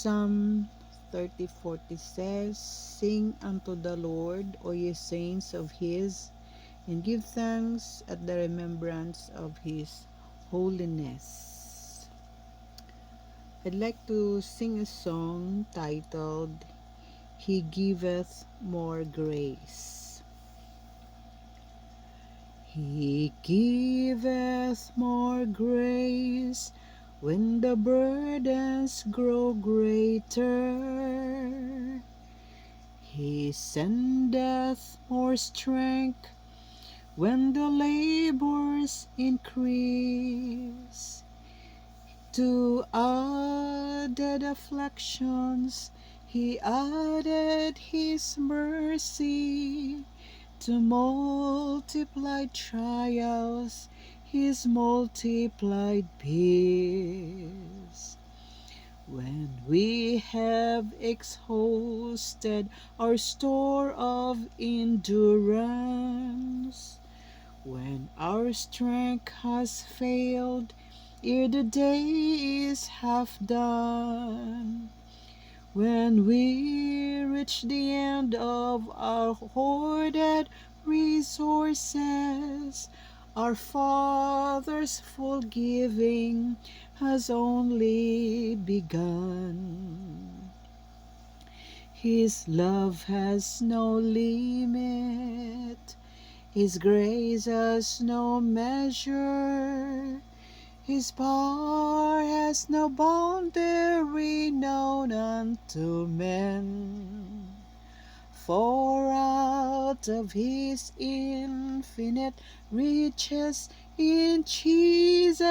Psalm 30:40 says, "Sing unto the Lord, O ye saints of his, and give thanks at the remembrance of his holiness." I'd like to sing a song titled, "He Giveth More Grace." He giveth more grace when the burdens grow greater. He sendeth more strength when the labors increase. To added afflictions he added his mercy. To multiplied trials his multiplied peace. When we have exhausted our store of endurance, when our strength has failed ere the day is half done, when we reach the end of our hoarded resources, our Father's full giving has only begun. His love has no limit, His grace has no measure, His power has no boundary known unto men. For out of His infinite riches in Jesus,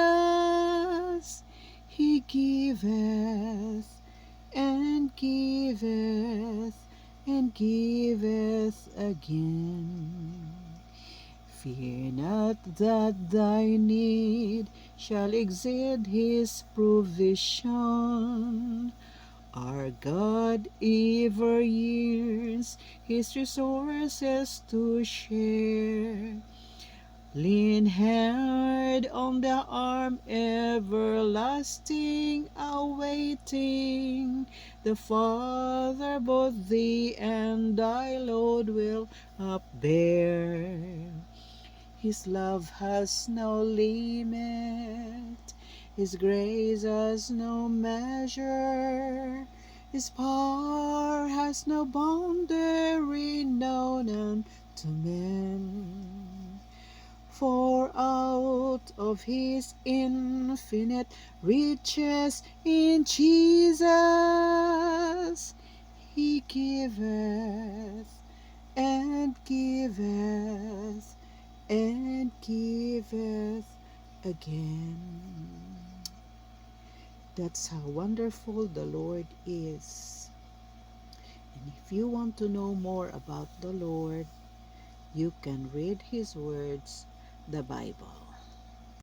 He giveth and giveth and giveth again. Fear not that thy need shall exceed His provision. Our God ever yearns His resources to share. Lean hard on the arm everlasting, awaiting the Father, both thee and thy load will upbear. His love has no limit, His grace has no measure, His power has no boundary known unto men. For out of His infinite riches in Jesus, He giveth and giveth and giveth again. That's how wonderful the Lord is. And if you want to know more about the Lord, you can read His words, the Bible.